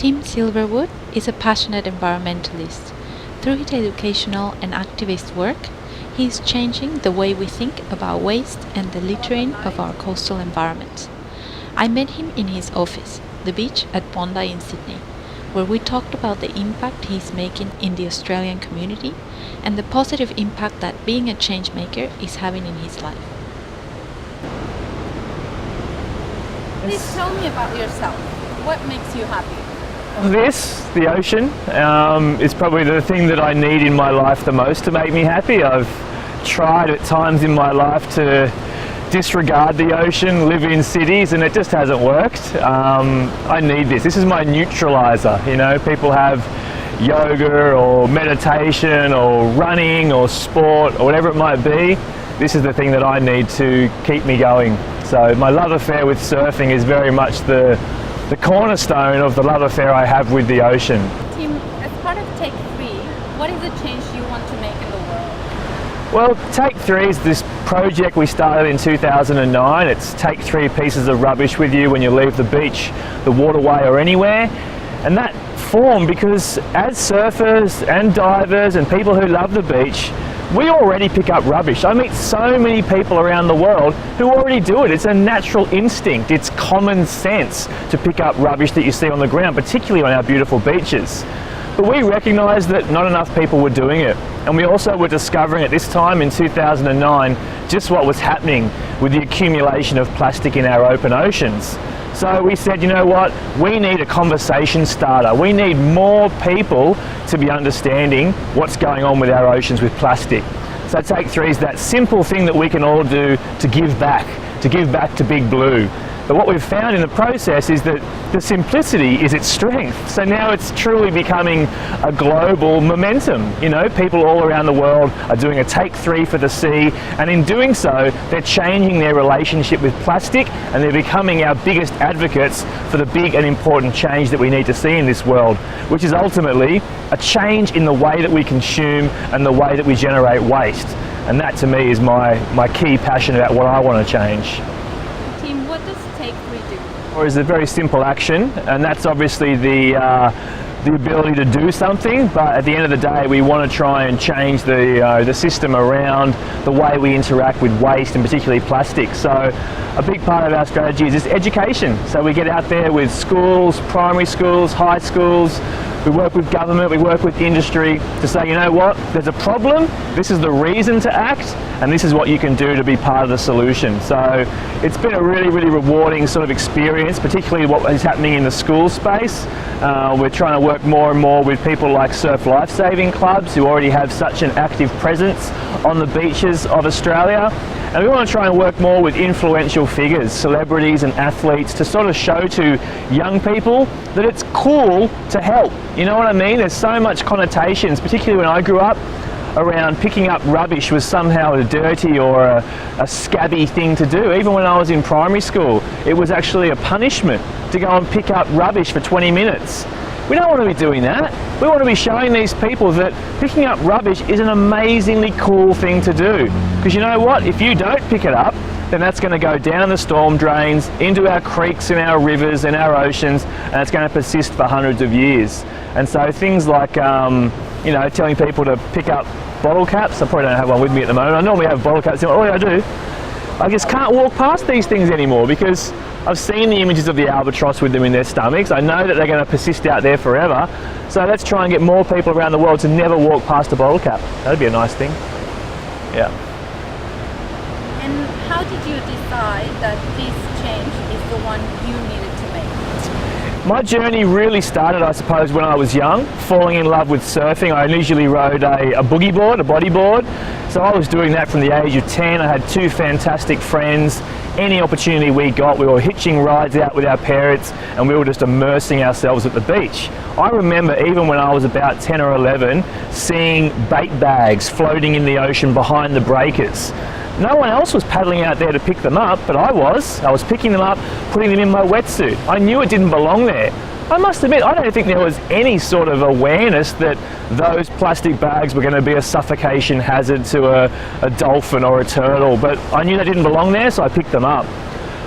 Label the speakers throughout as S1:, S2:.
S1: Tim Silverwood is a passionate environmentalist. Through his educational and activist work, he is changing the way we think about waste and the littering of our coastal environments. I met him in his office, the beach at Bondi in Sydney, where we talked about the impact he is making in the Australian community and the positive impact that being a change maker is having in his life.
S2: Please tell me about yourself. What makes you happy?
S3: The ocean, is probably the thing that I need in my life the most to make me happy. I've tried at times in my life to disregard the ocean, live in cities, and it just hasn't worked. I need this. This is my neutralizer. You know, people have yoga or meditation or running or sport or whatever it might be. This is the thing that I need to keep me going. So my love affair with surfing is very much the cornerstone of the love affair I have with the ocean.
S2: Tim, as part of Take 3, what is the change you want to make in the world?
S3: Well, Take 3 is this project we started in 2009. It's take 3 pieces of rubbish with you when you leave the beach, the waterway or anywhere. And that formed because as surfers and divers and people who love the beach, we already pick up rubbish. I meet so many people around the world who already do it. It's a natural instinct. It's common sense to pick up rubbish that you see on the ground, particularly on our beautiful beaches. But we recognised that not enough people were doing it. And we also were discovering at this time in 2009 just what was happening with the accumulation of plastic in our open oceans. So we said, you know what, we need a conversation starter. We need more people to be understanding what's going on with our oceans with plastic. So Take 3 is that simple thing that we can all do to give back to Big Blue. But what we've found in the process is that the simplicity is its strength. So now it's truly becoming a global momentum. You know, people all around the world are doing a Take 3 for the sea, and in doing so, they're changing their relationship with plastic, and they're becoming our biggest advocates for the big and important change that we need to see in this world, which is ultimately a change in the way that we consume and the way that we generate waste. And that to me is my key passion about what I want to change.
S2: Tim, what does Take 3 do?
S3: Or is a very simple action, and that's obviously the ability to do something, but at the end of the day we want to try and change the system around the way we interact with waste, and particularly plastic. So a big part of our strategy is this education. So we get out there with schools, primary schools, high schools, we work with government, we work with industry to say, you know what, there's a problem, this is the reason to act, and this is what you can do to be part of the solution. So it's been a really, really rewarding sort of experience, particularly what is happening in the school space. We're trying to work more and more with people like Surf Lifesaving Clubs, who already have such an active presence on the beaches of Australia. And we want to try and work more with influential figures, celebrities and athletes, to sort of show to young people that it's cool to help. You know what I mean? There's so much connotations, particularly when I grew up, around picking up rubbish was somehow a dirty or a scabby thing to do. Even when I was in primary school, it was actually a punishment to go and pick up rubbish for 20 minutes. We don't want to be doing that. We want to be showing these people that picking up rubbish is an amazingly cool thing to do. Because you know what? If you don't pick it up, then that's going to go down the storm drains, into our creeks and our rivers and our oceans, and it's going to persist for hundreds of years. And so things like, you know, telling people to pick up bottle caps. I probably don't have one with me at the moment. I normally have bottle caps. All I do, I just can't walk past these things anymore because I've seen the images of the albatross with them in their stomachs. I know that they're going to persist out there forever. So let's try and get more people around the world to never walk past a bottle cap. That'd be a nice thing. Yeah.
S2: And how did you decide that this change is the one you needed to make?
S3: My journey really started, I suppose, when I was young, falling in love with surfing. I initially rode a boogie board, a bodyboard. So I was doing that from the age of 10. I had 2 fantastic friends. Any opportunity we got, we were hitching rides out with our parents, and we were just immersing ourselves at the beach. I remember even when I was about 10 or 11, seeing bait bags floating in the ocean behind the breakers. No one else was paddling out there to pick them up, but I was. I was picking them up, putting them in my wetsuit. I knew it didn't belong there. I must admit, I don't think there was any sort of awareness that those plastic bags were going to be a suffocation hazard to a dolphin or a turtle, but I knew they didn't belong there, so I picked them up.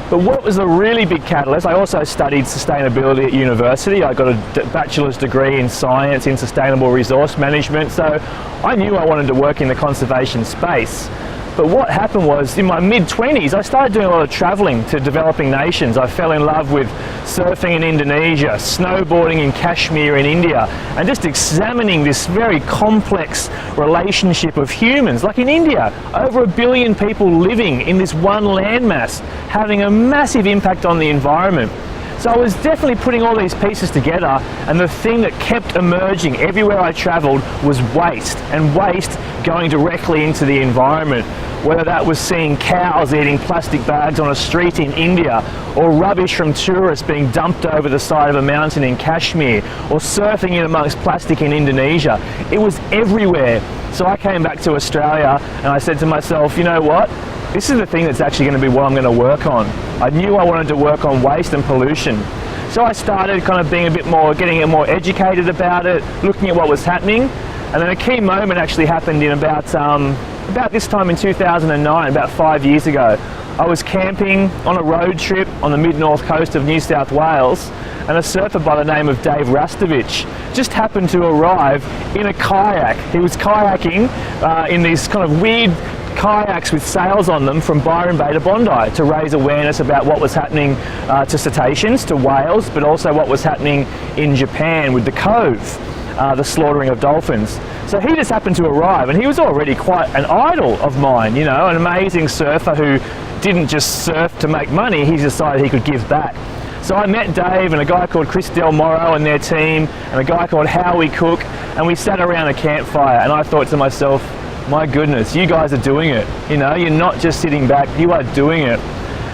S3: But what was the really big catalyst? I also studied sustainability at university. I got a bachelor's degree in science in sustainable resource management, so I knew I wanted to work in the conservation space. But what happened was, in my mid-20s, I started doing a lot of travelling to developing nations. I fell in love with surfing in Indonesia, snowboarding in Kashmir in India, and just examining this very complex relationship of humans. Like in India, over 1 billion people living in this one landmass, having a massive impact on the environment. So I was definitely putting all these pieces together, and the thing that kept emerging everywhere I travelled was waste, and waste going directly into the environment. Whether that was seeing cows eating plastic bags on a street in India, or rubbish from tourists being dumped over the side of a mountain in Kashmir, or surfing in amongst plastic in Indonesia. It was everywhere. So I came back to Australia and I said to myself, you know what? This is the thing that's actually going to be what I'm going to work on. I knew I wanted to work on waste and pollution. So I started kind of being a bit more, getting more educated about it, looking at what was happening. And then a key moment actually happened in about this time in 2009, about 5 years ago. I was camping on a road trip on the mid-north coast of New South Wales, and a surfer by the name of Dave Rastovich just happened to arrive in a kayak. He was kayaking in these kind of weird kayaks with sails on them from Byron Bay to Bondi to raise awareness about what was happening to cetaceans, to whales, but also what was happening in Japan with the Cove, the slaughtering of dolphins. So he just happened to arrive, and he was already quite an idol of mine, you know, an amazing surfer who didn't just surf to make money, he decided he could give back. So I met Dave and a guy called Chris Del Moro and their team, and a guy called Howie Cook, and we sat around a campfire, and I thought to myself, my goodness, you guys are doing it. You know, you're not just sitting back, you are doing it.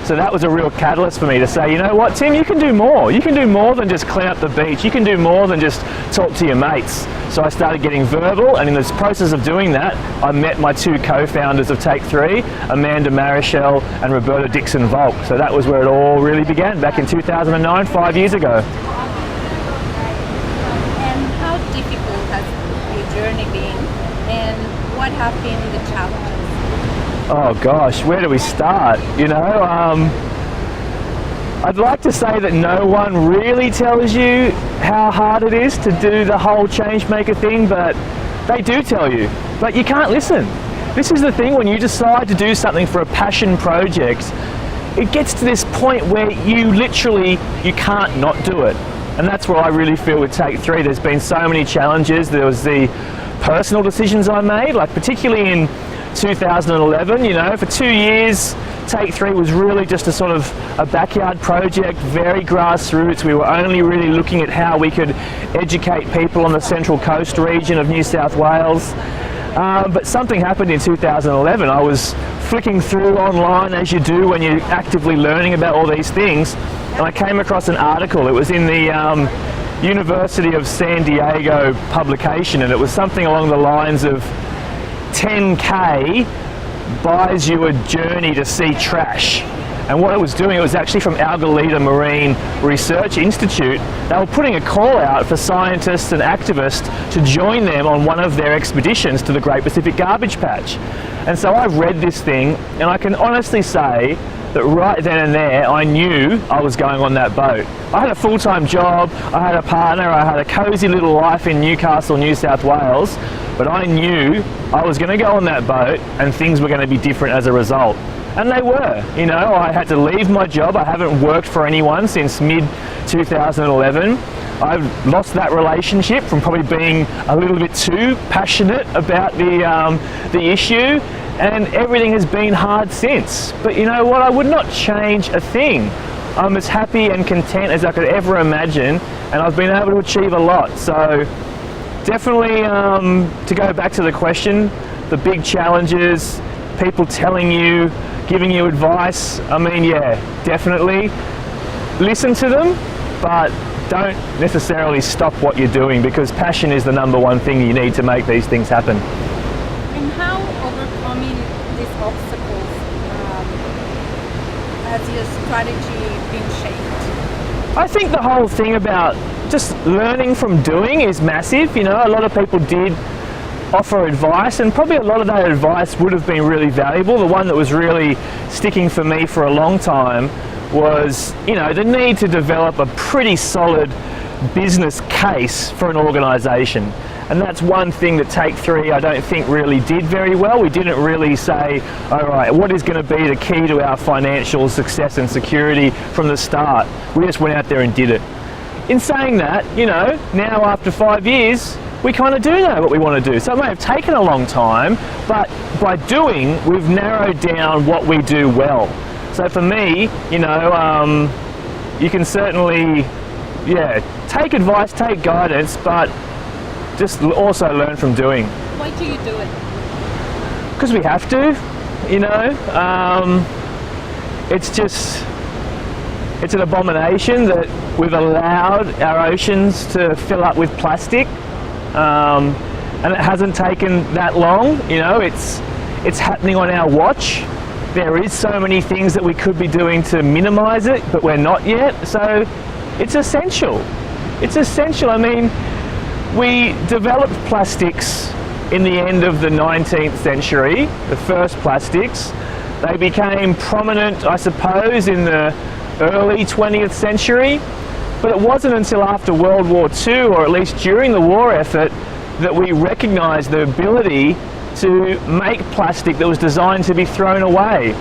S3: So that was a real catalyst for me to say, you know what, Tim, you can do more. You can do more than just clean up the beach. You can do more than just talk to your mates. So I started getting verbal, and in this process of doing that, I met my two co-founders of Take 3, Amanda Marichal and Roberta Dixon-Volk. So that was where it all really began, back in 2009, 5 years ago.
S2: And how difficult has your journey been? And what have been the challenges?
S3: Oh gosh, where do we start? You know, I'd like to say that no one really tells you how hard it is to do the whole changemaker thing, but they do tell you, but you can't listen. This is the thing, when you decide to do something for a passion project, it gets to this point where you can't not do it. And that's what I really feel with Take 3. There's been so many challenges. There was the personal decisions I made, like particularly in 2011, you know, for 2 years, Take 3 was really just a sort of a backyard project, very grassroots. We were only really looking at how we could educate people on the Central Coast region of New South Wales. But something happened in 2011. I was flicking through online, as you do when you're actively learning about all these things, and I came across an article. It was in the University of San Diego publication, and it was something along the lines of 10K buys you a journey to see trash. And what it was doing, it was actually from Algalita Marine Research Institute. They were putting a call out for scientists and activists to join them on one of their expeditions to the Great Pacific Garbage Patch. And so I read this thing, and I can honestly say that right then and there, I knew I was going on that boat. I had a full-time job, I had a partner, I had a cosy little life in Newcastle, New South Wales, but I knew I was going to go on that boat and things were going to be different as a result. And they were. You know, I had to leave my job. I haven't worked for anyone since mid-2011. I've lost that relationship from probably being a little bit too passionate about the issue, and everything has been hard since. But you know what? I would not change a thing. I'm as happy and content as I could ever imagine, and I've been able to achieve a lot. So definitely, to go back to the question, the big challenges, people telling you, giving you advice, I mean, yeah, definitely listen to them, but don't necessarily stop what you're doing, because passion is the #1 thing you need to make these things happen.
S2: And how overcoming these obstacles has your strategy been shaped?
S3: I think the whole thing about just learning from doing is massive. You know, a lot of people did offer advice, and probably a lot of that advice would have been really valuable. The one that was really sticking for me for a long time was, you know, the need to develop a pretty solid business case for an organisation. And that's one thing that Take 3 I don't think really did very well. We didn't really say, all right, what is going to be the key to our financial success and security from the start? We just went out there and did it. In saying that, you know, now after 5 years, we kind of do know what we want to do. So it may have taken a long time, but by doing, we've narrowed down what we do well. So for me, you know, you can certainly, yeah, take advice, take guidance, but just also learn from doing.
S2: Why do you do it?
S3: Because we have to, you know. It's an abomination that we've allowed our oceans to fill up with plastic, and it hasn't taken that long. You know, it's happening on our watch. There is so many things that we could be doing to minimise it, but we're not yet. So it's essential. It's essential. I mean, we developed plastics in the end of the 19th century, the first plastics. They became prominent, I suppose, in the early 20th century, but it wasn't until after World War II, or at least during the war effort, that we recognised the ability to make plastic that was designed to be thrown away.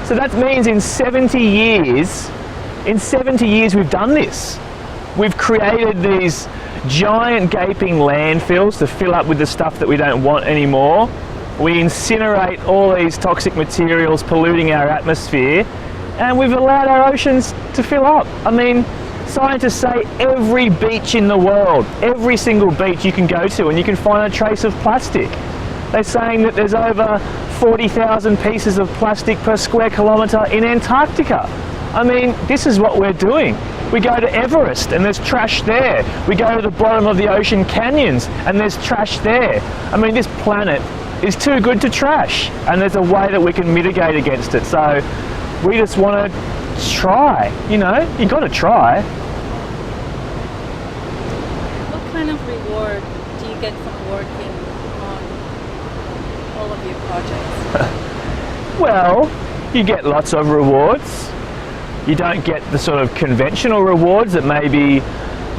S3: So that means in 70 years we've done this. We've created these giant gaping landfills to fill up with the stuff that we don't want anymore. We incinerate all these toxic materials polluting our atmosphere, and we've allowed our oceans to fill up. I mean, scientists say every beach in the world, every single beach you can go to and you can find a trace of plastic. They're saying that there's over 40,000 pieces of plastic per square kilometre in Antarctica. I mean, this is what we're doing. We go to Everest and there's trash there. We go to the bottom of the ocean canyons and there's trash there. I mean, this planet is too good to trash, and there's a way that we can mitigate against it. So we just want to try, you know, you got to try.
S2: What kind of reward do you get from working on all of your projects?
S3: Well, you get lots of rewards. You don't get the sort of conventional rewards that maybe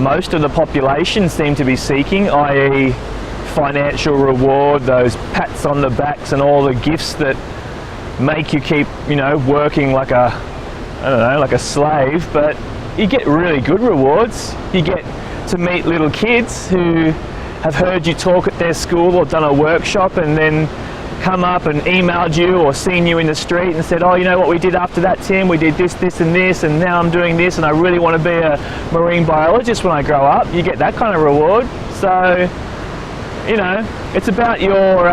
S3: most of the population seem to be seeking, i.e. financial reward, those pats on the backs and all the gifts that make you keep, you know, working like a, I don't know, like a slave. But you get really good rewards. You get to meet little kids who have heard you talk at their school or done a workshop and then come up and emailed you or seen you in the street and said, oh, you know what we did after that, Tim? We did this, this and this, and now I'm doing this, and I really want to be a marine biologist when I grow up. You get that kind of reward. So, you know, it's about your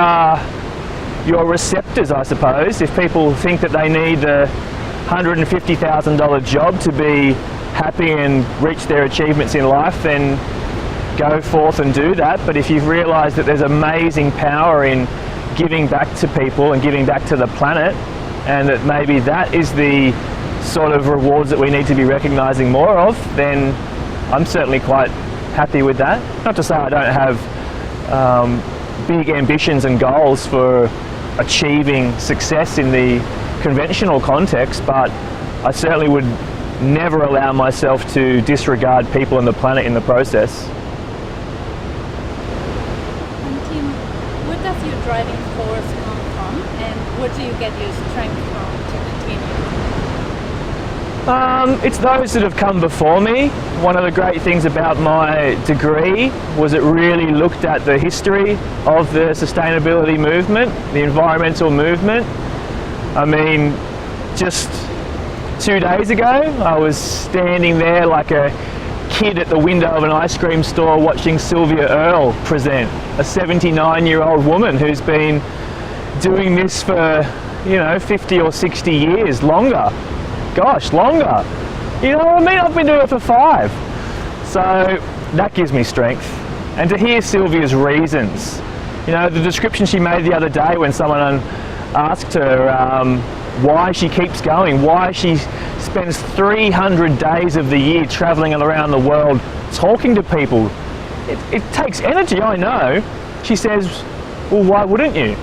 S3: receptors, I suppose. If people think that they need a $150,000 job to be happy and reach their achievements in life, then go forth and do that. But if you've realised that there's amazing power in giving back to people and giving back to the planet, and that maybe that is the sort of rewards that we need to be recognising more of, then I'm certainly quite happy with that. Not to say I don't have big ambitions and goals for achieving success in the conventional context, but I certainly would never allow myself to disregard people and the planet in the process.
S2: And Tim, where does your driving force come from, and where do you get your strength from to continue?
S3: It's those that have come before me. One of the great things about my degree was it really looked at the history of the sustainability movement, the environmental movement. I mean, just 2 days ago, I was standing there like a kid at the window of an ice cream store watching Sylvia Earle present, a 79-year-old woman who's been doing this for, you know, 50 or 60 years, longer. Gosh, longer. You know what I mean? I've been doing it for 5. So that gives me strength. And to hear Sylvia's reasons, you know, the description she made the other day when someone asked her why she keeps going, why she spends 300 days of the year travelling around the world talking to people. It takes energy, I know. She says, well, why wouldn't you?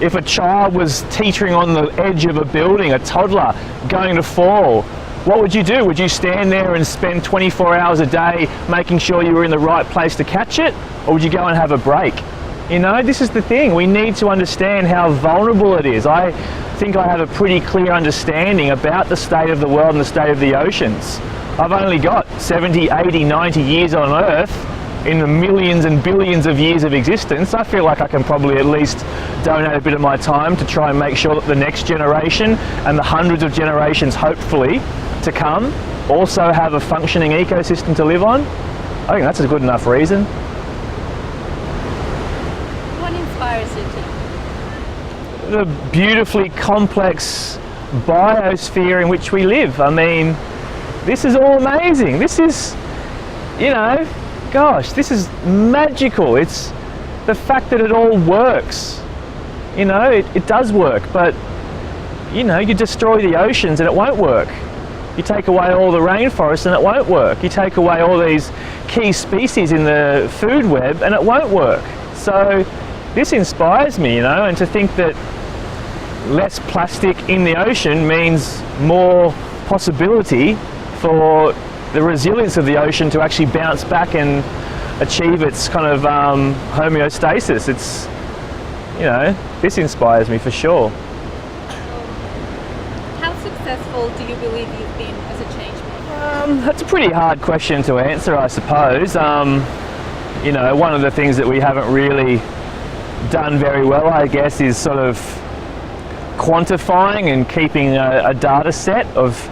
S3: If a child was teetering on the edge of a building, a toddler going to fall, what would you do? Would you stand there and spend 24 hours a day making sure you were in the right place to catch it? Or would you go and have a break? You know, this is the thing. We need to understand how vulnerable it is. I think I have a pretty clear understanding about the state of the world and the state of the oceans. I've only got 70, 80, 90 years on Earth in the millions and billions of years of existence. I feel like I can probably at least donate a bit of my time to try and make sure that the next generation and the hundreds of generations, hopefully, to come also have a functioning ecosystem to live on. I think that's a good enough reason.
S2: What inspires you to?
S3: The beautifully complex biosphere in which we live. I mean, this is all amazing. This is, you know, gosh, this is magical. It's the fact that it all works. You know, it does work, but, you know, you destroy the oceans and it won't work. You take away all the rainforests and it won't work. You take away all these key species in the food web and it won't work. So this inspires me, you know, and to think that less plastic in the ocean means more possibility for the resilience of the ocean to actually bounce back and achieve its kind of homeostasis. It's, you know, this inspires me for sure.
S2: How successful do you believe you've been as a change maker?
S3: That's a pretty hard question to answer, I suppose. You know, one of the things that we haven't really done very well, I guess, is sort of quantifying and keeping a data set of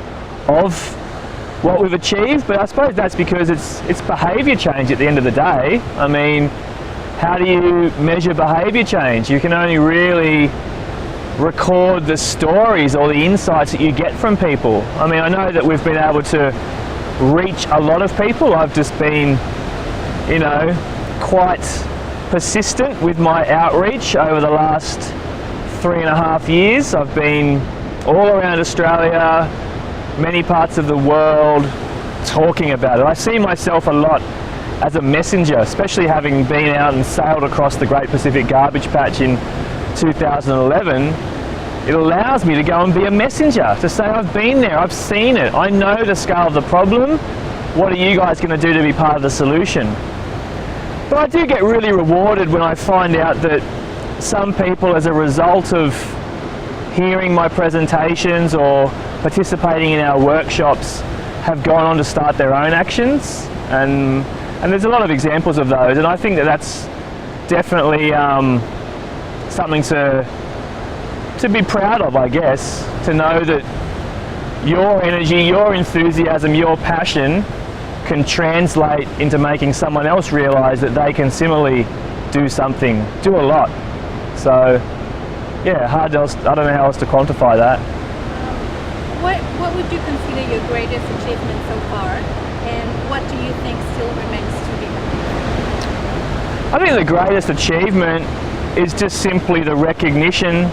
S3: what we've achieved, but I suppose that's because it's behaviour change at the end of the day. I mean, how do you measure behaviour change? You can only really record the stories or the insights that you get from people. I mean, I know that we've been able to reach a lot of people. I've just been, you know, quite persistent with my outreach over the last 3.5 years. I've been all around Australia, many parts of the world, talking about it. I see myself a lot as a messenger, especially having been out and sailed across the Great Pacific Garbage Patch in 2011. It allows me to go and be a messenger, to say I've been there, I've seen it, I know the scale of the problem, what are you guys going to do to be part of the solution? But I do get really rewarded when I find out that some people, as a result of hearing my presentations or participating in our workshops, have gone on to start their own actions, and there's a lot of examples of those, and I think that that's definitely something to be proud of, I guess, to know that your energy, your enthusiasm, your passion can translate into making someone else realise that they can similarly do something, do a lot. So yeah, I don't know how else to quantify that.
S2: What would you consider your greatest achievement so far, and what do you think still remains to be done?
S3: I think the greatest achievement is just simply the recognition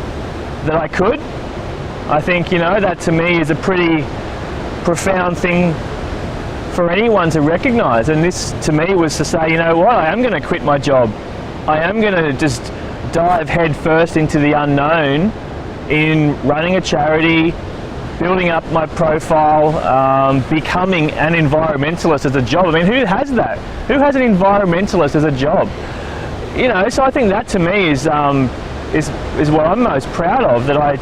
S3: that I could. I think, you know, that to me is a pretty profound thing for anyone to recognise, and this to me was to say, you know what, I am going to quit my job. I am going to just dive head first into the unknown in running a charity, building up my profile, becoming an environmentalist as a job. I mean, who has that? Who has an environmentalist as a job? You know, so I think that to me is what I'm most proud of, that I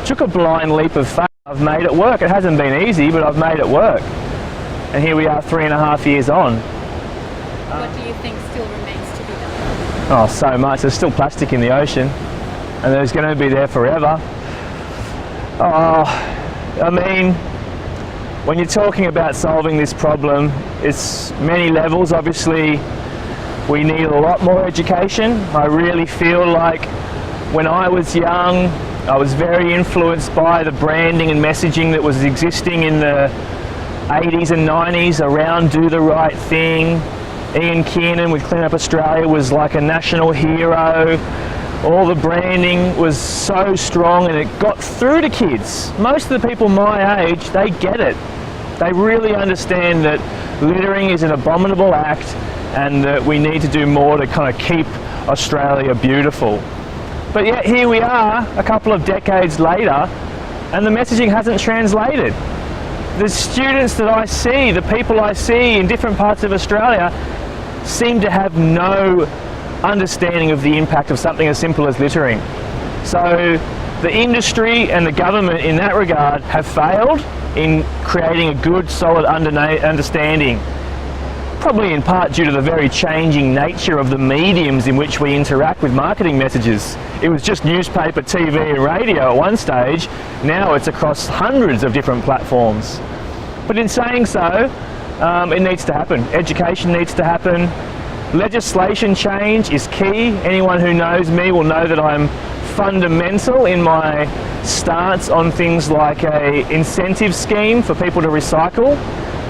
S3: took a blind leap of faith. I've made it work. It hasn't been easy, but I've made it work. And here we are 3.5 years on.
S2: What do you think still remains to be done?
S3: Oh, so much. There's still plastic in the ocean, and there's going to be there forever. Oh, I mean, when you're talking about solving this problem, it's many levels. Obviously, we need a lot more education. I really feel like when I was young, I was very influenced by the branding and messaging that was existing in the 80s and 90s around Do the Right Thing. Ian Kiernan with Clean Up Australia was like a national hero. All the branding was so strong and it got through to kids. Most of the people my age, they get it. They really understand that littering is an abominable act and that we need to do more to kind of keep Australia beautiful. But yet here we are a couple of decades later and the messaging hasn't translated. the students that I see, the people I see in different parts of Australia seem to have no understanding of the impact of something as simple as littering. So the industry and the government in that regard have failed in creating a good, solid understanding, probably in part due to the very changing nature of the mediums in which we interact with marketing messages. It was just newspaper, TV and radio at one stage. Now it's across hundreds of different platforms. But in saying so, it needs to happen. Education needs to happen. Legislation change is key. Anyone who knows me will know that I'm fundamental in my stance on things like a incentive scheme for people to recycle.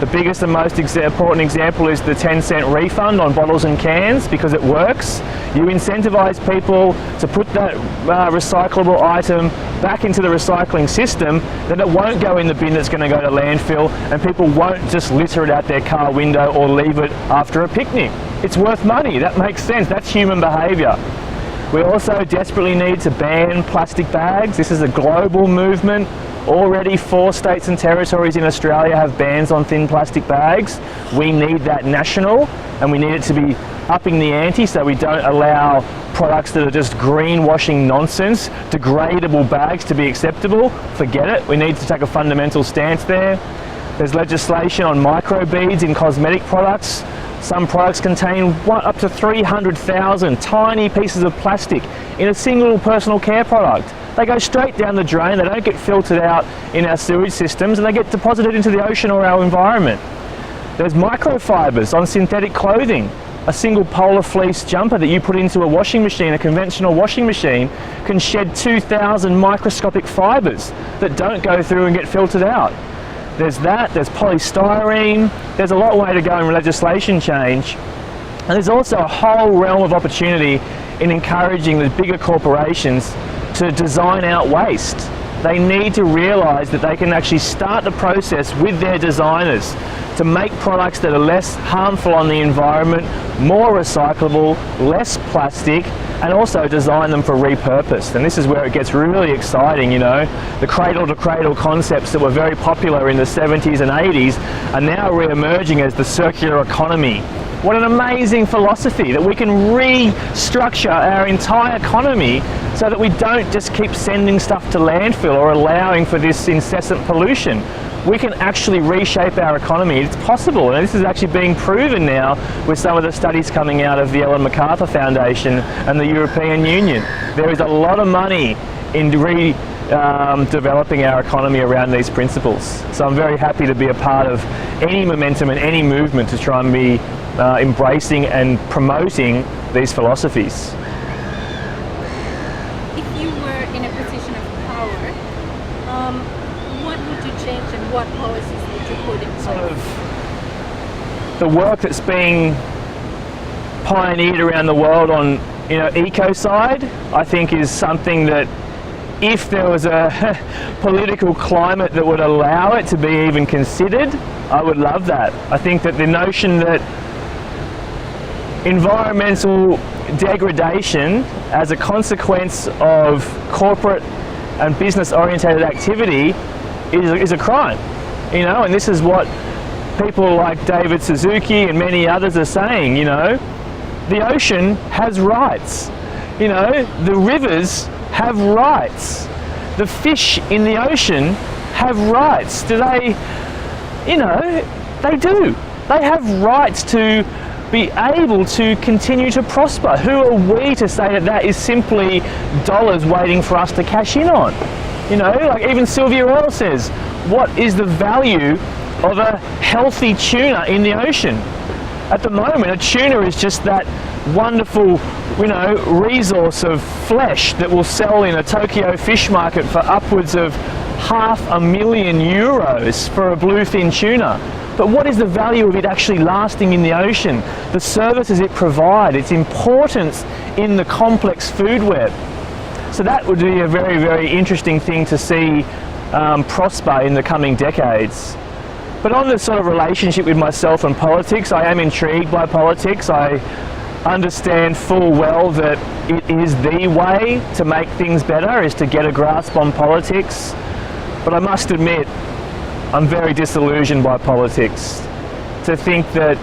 S3: The biggest and most important example is the 10-cent refund on bottles and cans, because it works. You incentivize people to put that recyclable item back into the recycling system, then it won't go in the bin that's going to go to landfill, and people won't just litter it out their car window or leave it after a picnic. It's worth money. That makes sense. That's human behaviour. We also desperately need to ban plastic bags. This is a global movement. Already 4 states and territories in Australia have bans on thin plastic bags. We need that national, and we need it to be upping the ante so we don't allow products that are just greenwashing nonsense, degradable bags, to be acceptable. Forget it. We need to take a fundamental stance there. There's legislation on microbeads in cosmetic products. Some products contain up to 300,000 tiny pieces of plastic in a single personal care product. They go straight down the drain, they don't get filtered out in our sewage systems, and they get deposited into the ocean or our environment. There's microfibers on synthetic clothing. A single polar fleece jumper that you put into a washing machine, a conventional washing machine, can shed 2,000 microscopic fibers that don't go through and get filtered out. There's that, there's polystyrene, there's a long way to go in legislation change. And there's also a whole realm of opportunity in encouraging the bigger corporations to design out waste. They need to realise that they can actually start the process with their designers to make products that are less harmful on the environment, more recyclable, less plastic, and also design them for repurpose. And this is where it gets really exciting, you know. The cradle-to-cradle concepts that were very popular in the 70s and 80s are now re-emerging as the circular economy. What an amazing philosophy, that we can restructure our entire economy so that we don't just keep sending stuff to landfill or allowing for this incessant pollution. We can actually reshape our economy. It's possible, and this is actually being proven now with some of the studies coming out of the Ellen MacArthur Foundation and the European Union. There is a lot of money in developing our economy around these principles. So I'm very happy to be a part of any momentum and any movement to try and be embracing and promoting these philosophies.
S2: If you were in a position of power, what would you change and what policies would you put in place?
S3: The work that's being pioneered around the world on, you know, ecocide, I think is something that, if there was a political climate that would allow it to be even considered, I would love that. I think that the notion that environmental degradation as a consequence of corporate and business orientated activity is a crime, you know, and this is what people like David Suzuki and many others are saying, you know. The ocean has rights, you know, the rivers have rights, the fish in the ocean have rights. Do they, you know, they do. They have rights to be able to continue to prosper. Who are we to say that that is simply dollars waiting for us to cash in on? You know, like even Sylvia Earle says, what is the value of a healthy tuna in the ocean? At the moment, a tuna is just that wonderful, you know, resource of flesh that will sell in a Tokyo fish market for upwards of €500,000 for a bluefin tuna. But what is the value of it actually lasting in the ocean? The services it provides, its importance in the complex food web. So that would be a very, very interesting thing to see prosper in the coming decades. But on the sort of relationship with myself and politics, I am intrigued by politics. I understand full well that it is the way to make things better, is to get a grasp on politics. But I must admit, I'm very disillusioned by politics. To think that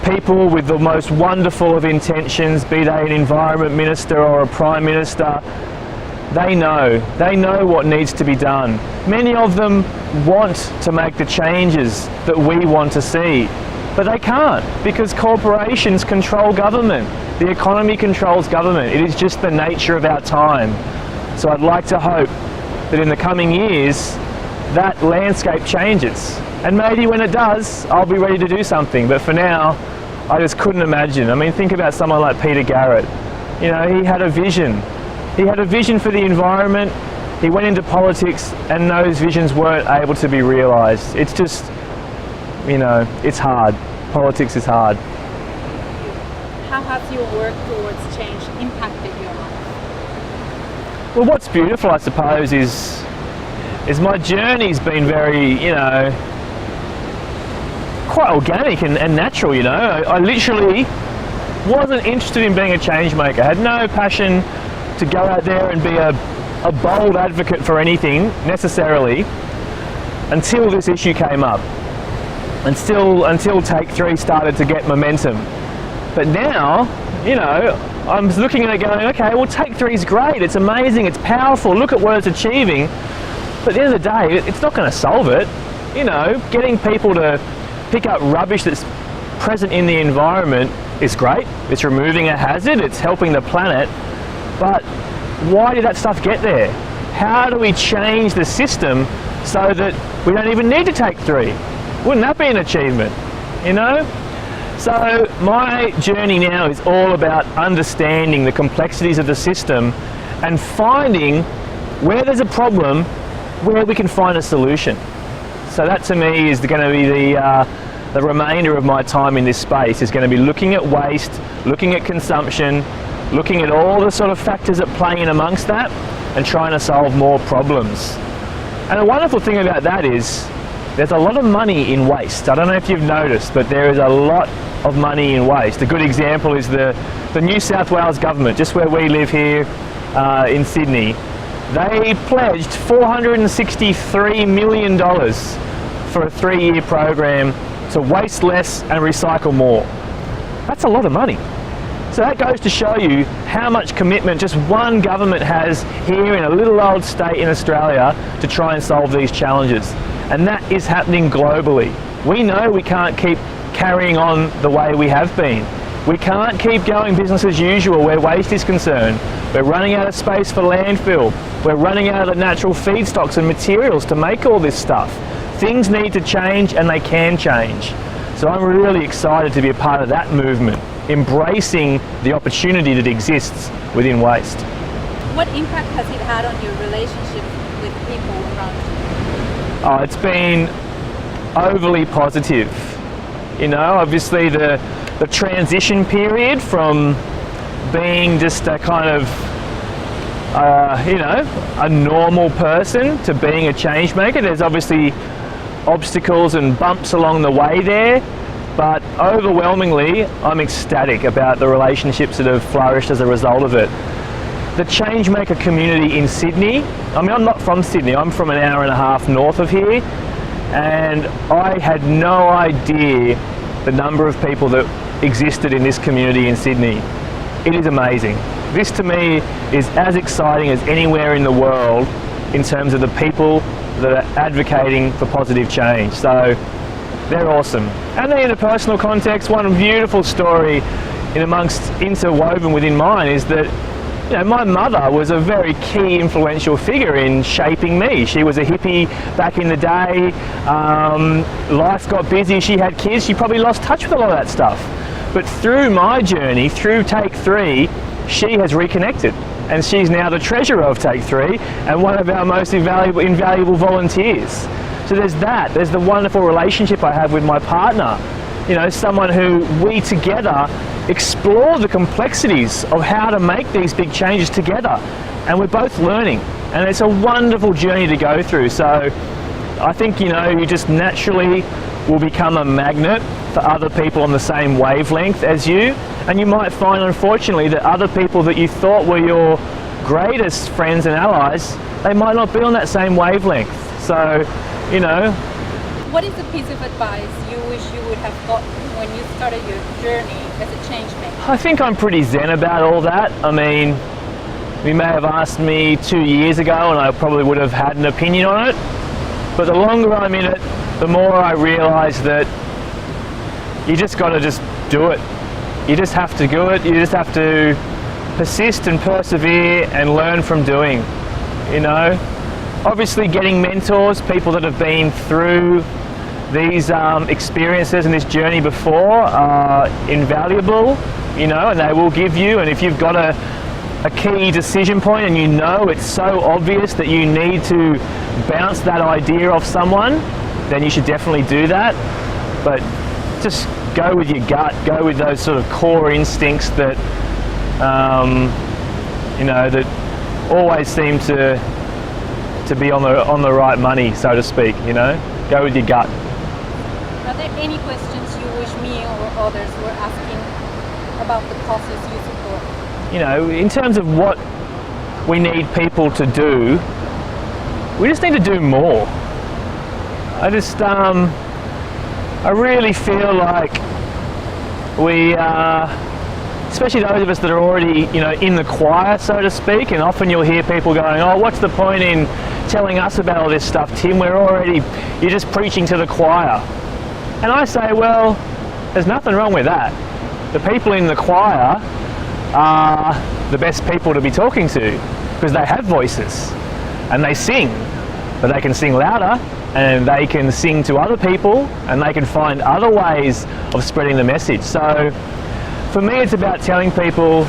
S3: people with the most wonderful of intentions, be they an environment minister or a prime minister, they know what needs to be done. Many of them want to make the changes that we want to see, but they can't because corporations control government. The economy controls government. It is just the nature of our time. So I'd like to hope that in the coming years that landscape changes. And maybe when it does, I'll be ready to do something. But for now, I just couldn't imagine. I mean, think about someone like Peter Garrett. You know, he had a vision. He had a vision for the environment. He went into politics and those visions weren't able to be realised. It's just, you know, it's hard. Politics is hard.
S2: How has your work towards change impacted your life?
S3: Well, what's beautiful, I suppose, is my journey's been very, you know, quite organic and natural, you know. I literally wasn't interested in being a change maker. I had no passion to go out there and be a bold advocate for anything necessarily until this issue came up, until Take 3 started to get momentum. But now, you know, I'm looking at it going, okay, well, Take 3 is great, it's amazing, it's powerful, look at what it's achieving, but at the end of the day, it's not going to solve it. You know, getting people to pick up rubbish that's present in the environment is great, it's removing a hazard, it's helping the planet, but why did that stuff get there? How do we change the system so that we don't even need to Take 3? Wouldn't that be an achievement, you know? So my journey now is all about understanding the complexities of the system and finding where there's a problem, where we can find a solution. So that to me is going to be the remainder of my time in this space, is going to be looking at waste, looking at consumption, looking at all the sort of factors that play in amongst that and trying to solve more problems. And the wonderful thing about that is there's a lot of money in waste. I don't know if you've noticed, but there is a lot of money in waste. A good example is the New South Wales government, just where we live here in Sydney. They pledged $463 million for a 3-year program to waste less and recycle more. That's a lot of money. So that goes to show you how much commitment just one government has here in a little old state in Australia to try and solve these challenges. And that is happening globally. We know we can't keep carrying on the way we have been. We can't keep going business as usual where waste is concerned. We're running out of space for landfill. We're running out of the natural feedstocks and materials to make all this stuff. Things need to change and they can change. So I'm really excited to be a part of that movement, embracing the opportunity that exists within waste.
S2: What impact has it had on your relationship with people around you?
S3: Oh, it's been overly positive. You know, obviously the transition period from being just a kind of, you know, a normal person to being a change maker. There's obviously obstacles and bumps along the way there, but overwhelmingly I'm ecstatic about the relationships that have flourished as a result of it. The changemaker community in Sydney, I mean, I'm not from Sydney, I'm from an hour and a half north of here, and I had no idea the number of people that existed in this community in Sydney. It is amazing. This to me is as exciting as anywhere in the world in terms of the people that are advocating for positive change. So they're awesome. And then in a personal context, one beautiful story interwoven within mine is that, you know, my mother was a very key influential figure in shaping me. She was a hippie back in the day. Life got busy, she had kids, she probably lost touch with a lot of that stuff. But through my journey, through Take 3, she has reconnected. And she's now the treasurer of Take 3 and one of our most invaluable volunteers. So there's the wonderful relationship I have with my partner. You know, someone who we together explore the complexities of how to make these big changes together. And we're both learning. And it's a wonderful journey to go through. So I think, you know, you just naturally will become a magnet for other people on the same wavelength as you. And you might find, unfortunately, that other people that you thought were your greatest friends and allies, they might not be on that same wavelength. So, you know,
S2: What is a piece of advice you wish you would have gotten when you started your journey as a change maker?
S3: I think I'm pretty zen about all that. I mean, you may have asked me 2 years ago and I probably would have had an opinion on it. But the longer I'm in it, the more I realise that you just got to just do it. You just have to do it. You just have to persist and persevere and learn from doing, you know. Obviously getting mentors, people that have been through these experiences and this journey before are invaluable, you know, and they will give you, and if you've got a key decision point and you know it's so obvious that you need to bounce that idea off someone, then you should definitely do that. But just go with your gut, go with those sort of core instincts that, you know, that always seem to be on the right money, so to speak, you know. Go with your gut.
S2: Are there any questions you wish me or others were asking about the causes you support?
S3: You know, in terms of what we need people to do, we just need to do more. I really feel like we, especially those of us that are already, you know, in the choir, so to speak, and often you'll hear people going, oh, what's the point in telling us about all this stuff, Tim? You're just preaching to the choir. And I say, well, there's nothing wrong with that. The people in the choir are the best people to be talking to because they have voices and they sing, but they can sing louder and they can sing to other people and they can find other ways of spreading the message. So for me, it's about telling people,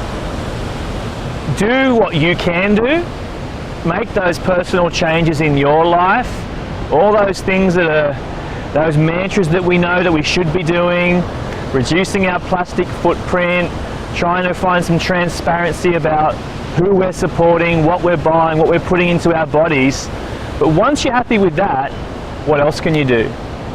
S3: do what you can do, make those personal changes in your life, all those things that are those mantras that we know that we should be doing, reducing our plastic footprint, trying to find some transparency about who we're supporting, what we're buying, what we're putting into our bodies. But once you're happy with that, what else can you do?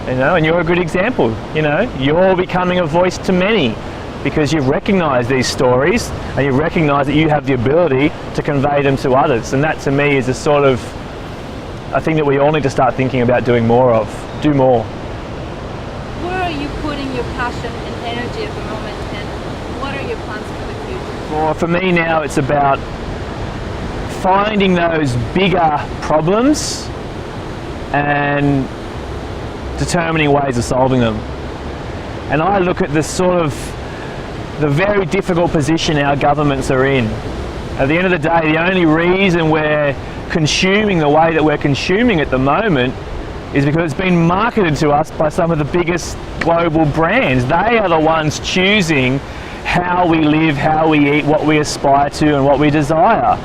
S3: You know, and you're a good example. You know, you're becoming a voice to many because you've recognised these stories and you recognise that you have the ability to convey them to others. And that to me is a sort of a thing that we all need to start thinking about doing more of. Do more.
S2: Where are you putting your passion and energy at the moment, and what are your plans for the future?
S3: Well, for me now it's about finding those bigger problems and determining ways of solving them. And I look at the very difficult position our governments are in. At the end of the day, the only reason we're consuming the way that we're consuming at the moment is because it's been marketed to us by some of the biggest global brands. They are the ones choosing how we live, how we eat, what we aspire to and what we desire.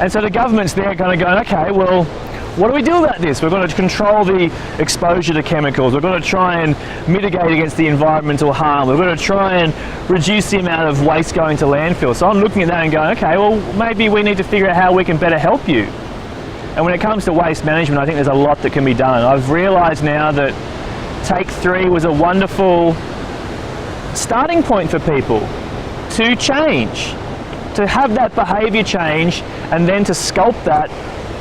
S3: And so the government's there kind of going, okay, well, what do we do about this? We're going to control the exposure to chemicals. We're going to try and mitigate against the environmental harm. We're going to try and reduce the amount of waste going to landfill. So I'm looking at that and going, okay, well, maybe we need to figure out how we can better help you. And when it comes to waste management, I think there's a lot that can be done. I've realised now that Take 3 was a wonderful starting point for people to change, to have that behaviour change and then to sculpt that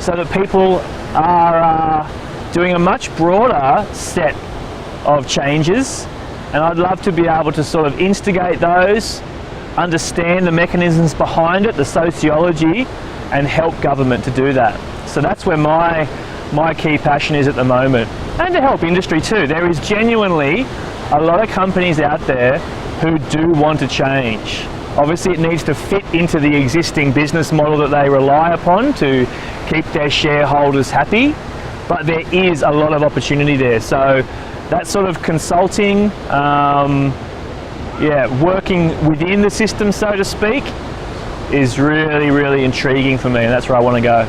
S3: so that people are doing a much broader set of changes. And I'd love to be able to sort of instigate those, understand the mechanisms behind it, the sociology, and help government to do that. So that's where my key passion is at the moment. And to help industry too. There is genuinely a lot of companies out there who do want to change. Obviously it needs to fit into the existing business model that they rely upon to keep their shareholders happy, but there is a lot of opportunity there. So that sort of consulting, working within the system, so to speak, is really, really intriguing for me, and that's where I want to go.